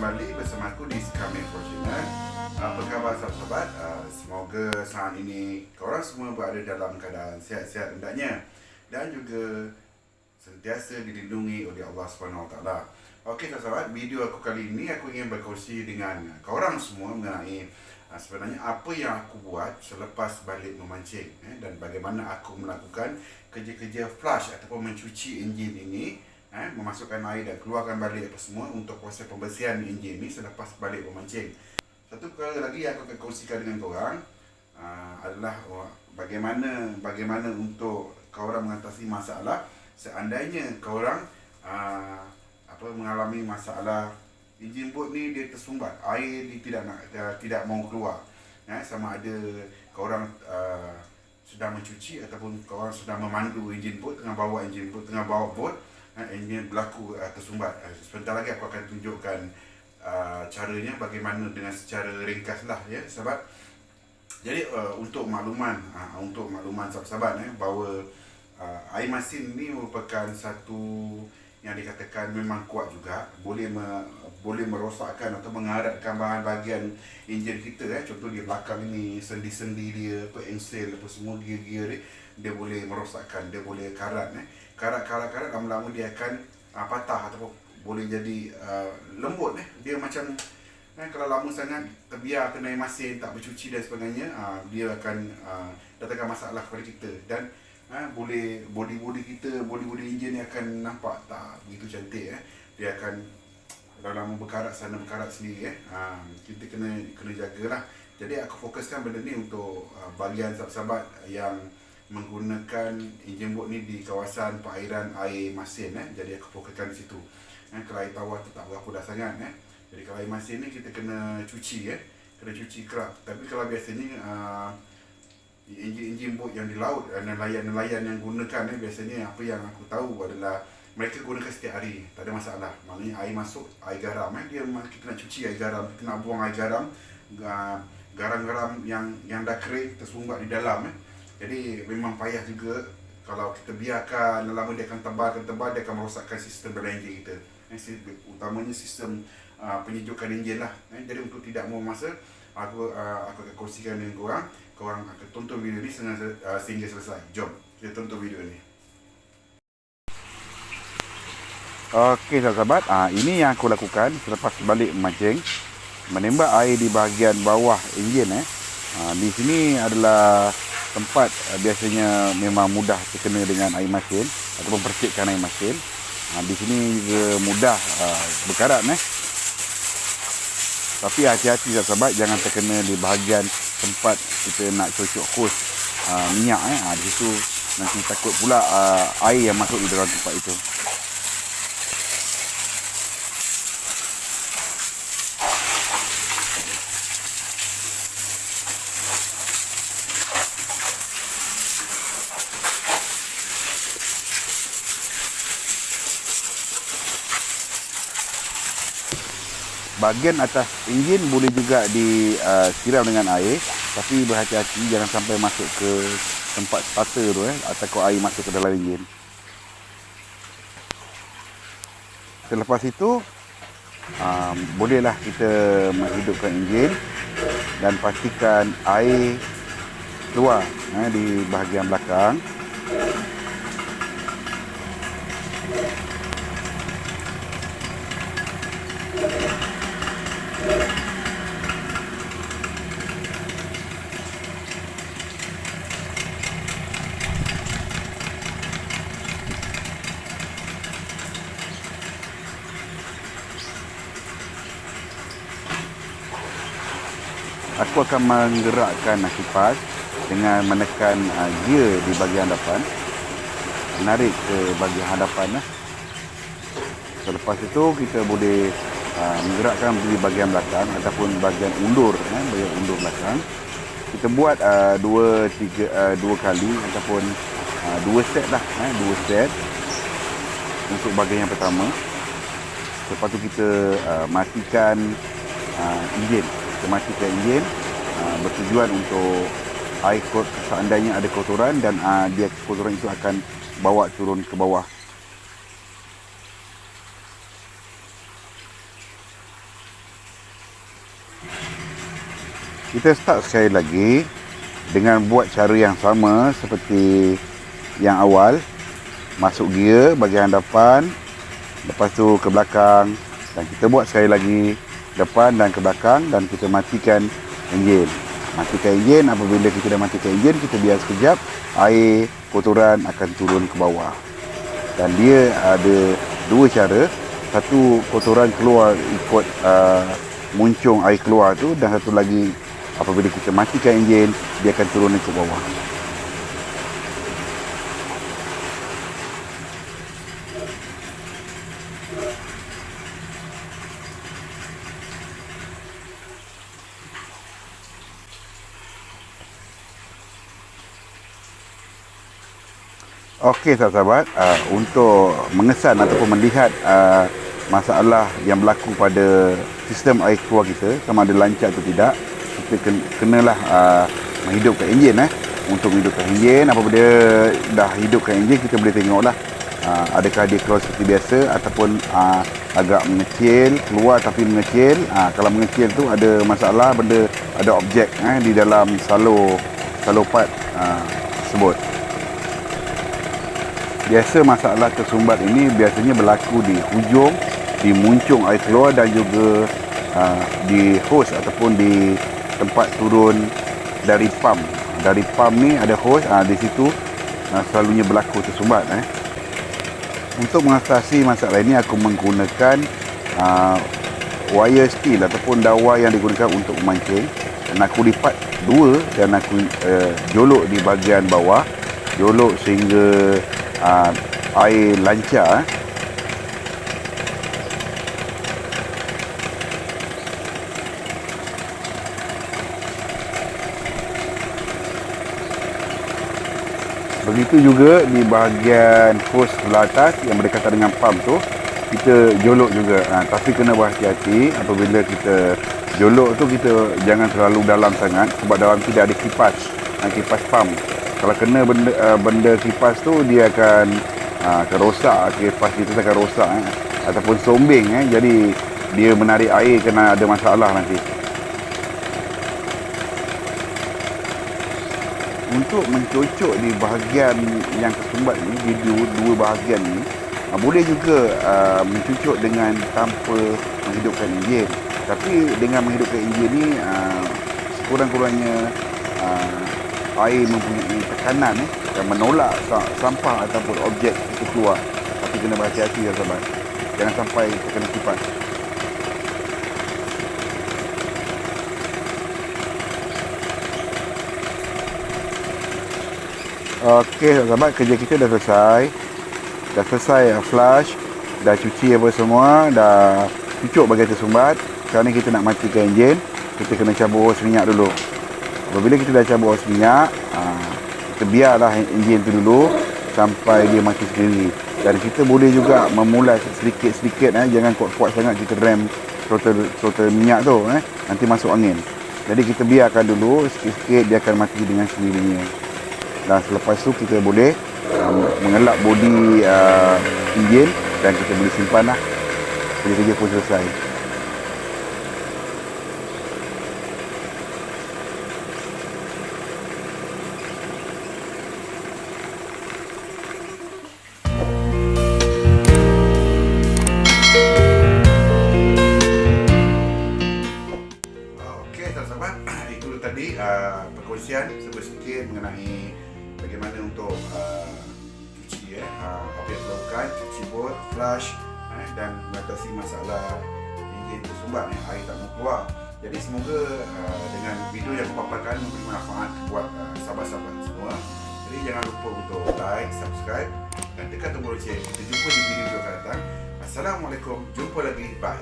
kembali bersama aku di Skame Channel. Apa khabar sahabat-sahabat? Semoga saat ini korang semua berada dalam keadaan sihat-sihat hendaknya dan juga sentiasa dilindungi oleh Allah SWT. Okey sahabat-sahabat, video aku kali ini aku ingin berkongsi dengan korang semua mengenai sebenarnya apa yang aku buat selepas balik memancing dan bagaimana aku melakukan kerja-kerja flush ataupun mencuci enjin ini, memasukkan air dan keluarkan balik apa semua untuk proses pembersihan enjin ni selepas balik memancing. Satu perkara lagi yang aku akan kongsikan dengan korang adalah bagaimana untuk korang mengatasi masalah seandainya korang mengalami masalah enjin bot ni dia tersumbat, air dia tidak mau keluar. Sama ada korang sedang mencuci ataupun korang sedang memandu enjin bot, tengah bawa bot, enjin berlaku tersumbat. Sebentar lagi aku akan tunjukkan caranya bagaimana dengan secara ringkas lah ya sahabat. Jadi untuk makluman sahabat-sahabat bahawa air masin ni merupakan satu yang dikatakan memang kuat juga, boleh merosakkan atau mengaratkan bahan bahagian enjin kita. Contoh di belakang ini, sendi-sendi dia, engsel apa semua, gear-gear dia boleh merosakkan, dia boleh karat. Karat lama-lama dia akan patah ataupun boleh jadi lembut. Dia macam kalau lama sangat terbiar kena air masin, tak bercuci dan sebagainya, dia akan datangkan masalah kepada kita. Dan boleh body enjin ni akan nampak tak begitu cantik. Dia akan lama berkarat sana berkarat sini. Kita kena jagalah. Jadi aku fokuskan benda ni untuk bahagian sahabat-sahabat yang menggunakan enjin bot ni di kawasan perairan air masin. Jadi aku fokuskan di situ. Kalau air tawar tu tak berapa dah sangat. Jadi kalau air masin ni kita kena cuci, kena cuci kerap. Tapi kalau biasanya enjin bot yang di laut, nelayan yang gunakan, biasanya apa yang aku tahu adalah mereka gunakan setiap hari, tak ada masalah. Maknanya air masuk, air garam, kita nak cuci air garam, kita nak buang air garam, garam-garam yang dah kering tersumbat di dalam. Jadi memang payah juga kalau kita biarkan lama, dia akan tebal, dia akan merosakkan sistem dalam enjin kita. Utamanya sistem penyejukan enjin lah. Jadi untuk tidak membuang masa, aku akan kongsikan dengan korang akan tonton video ni sehingga selesai. Jom kita tonton video ni. Okey sahabat, ini yang aku lakukan selepas balik memancing, menembak air di bahagian bawah enjin. Di sini adalah tempat biasanya memang mudah terkena dengan air masin ataupun percikkan air masin. Di sini juga mudah berkarat. Tapi hati-hati sahabat, jangan terkena di bahagian tempat kita nak cocok hos minyak. Di situ nanti takut pula air yang masuk di dalam tempat itu. Bahagian atas enjin boleh juga disiram dengan air, tapi berhati-hati jangan sampai masuk ke tempat starter tu, atau air masuk ke dalam enjin. Selepas itu bolehlah kita menghidupkan enjin dan pastikan air keluar di bahagian belakang. Aku akan menggerakkan kipas dengan menekan gear di bahagian hadapan, menarik ke bahagian hadapan. Selepas itu kita boleh menggerakkan di bahagian belakang ataupun bahagian undur, bahagian undur belakang. Kita buat dua kali ataupun dua set lah, dua set untuk bahagian yang pertama. Lepas tu kita matikan enjin. Kita matikan enjin bertujuan untuk air seandainya ada kotoran, dan kotoran itu akan bawa turun ke bawah. Kita start sekali lagi dengan buat cara yang sama seperti yang awal. Masuk gear bahagian hadapan, lepas tu ke belakang, dan kita buat sekali lagi depan dan ke belakang, dan kita matikan enjin. Matikan enjin. Apabila kita dah matikan enjin, kita biar sekejap, air kotoran akan turun ke bawah. Dan dia ada dua cara. Satu, kotoran keluar ikut muncung air keluar tu, dan satu lagi apabila kita matikan enjin, dia akan turun ke bawah. Okey sahabat-sahabat, untuk mengesan ataupun melihat masalah yang berlaku pada sistem air keluar kita, sama ada lancar atau tidak, kita kenalah menghidupkan enjin. Untuk menghidupkan enjin, apabila dah hidupkan enjin, kita boleh tengoklah adakah dia keluar seperti biasa ataupun agak mengecil, keluar tapi mengecil. Kalau mengecil tu ada masalah, ada objek di dalam salur part tersebut. Biasa masalah tersumbat ini biasanya berlaku di hujung, di muncung air keluar, dan juga di hose ataupun di tempat turun dari pump. Dari pump ni ada hose, di situ selalunya berlaku tersumbat. Untuk mengatasi masalah ini, aku menggunakan wire steel ataupun dawa yang digunakan untuk memancing. Dan aku lipat dua, dan aku jolok di bahagian bawah, jolok sehingga air lancar. Begitu juga di bahagian hose sebelah atas yang berdekatan dengan pump tu, kita jolok juga. Tapi kena berhati-hati apabila kita jolok tu, kita jangan terlalu dalam sangat, sebab dalam tidak ada kipas pump. Kalau kena benda kipas tu, dia akan rosak, kipas kita akan rosak ataupun sombeng. Jadi dia menarik air, kena ada masalah nanti. Untuk mencocok di bahagian yang tersumbat ni, di dua bahagian ni, boleh juga mencocok dengan tanpa menghidupkan enjin. Tapi dengan menghidupkan enjin ni, sekurang-kurangnya air mempunyai tekanan dan menolak sampah ataupun objek itu keluar. Tapi kena berhati-hati ya sahabat, jangan sampai terkena kipas. Okey sahabat, kerja kita dah selesai. Dah selesai flush, dah cuci apa semua, dah cucuk bahagian tersumbat. Sekarang ni kita nak matikan enjin. Kita kena cabur hos minyak dulu. Apabila kita dah cabur hos minyak, kita biarlah enjin tu dulu sampai dia mati sendiri. Dan kita boleh juga memulai sedikit-sedikit, jangan kuat-kuat sangat kita rem throttle minyak tu, nanti masuk angin. Jadi kita biarkan dulu sikit-sikit, dia akan mati dengan sendirinya. Dan selepas tu kita boleh mengelak bodi enjin, dan kita boleh simpan lah. Kerja-kerja pun selesai. Tadi perkongsian sedikit mengenai bagaimana untuk cuci apa yang dilakukan, cuci bot, flush, dan mengatasi masalah enjin tersumbat, air tak mau keluar. Jadi semoga dengan video yang aku paparkan memberi manfaat buat sahabat-sahabat semua. Jadi jangan lupa untuk like, subscribe, dan tekan tombol loceng. Kita jumpa di video akan datang. Assalamualaikum, jumpa lagi, bye.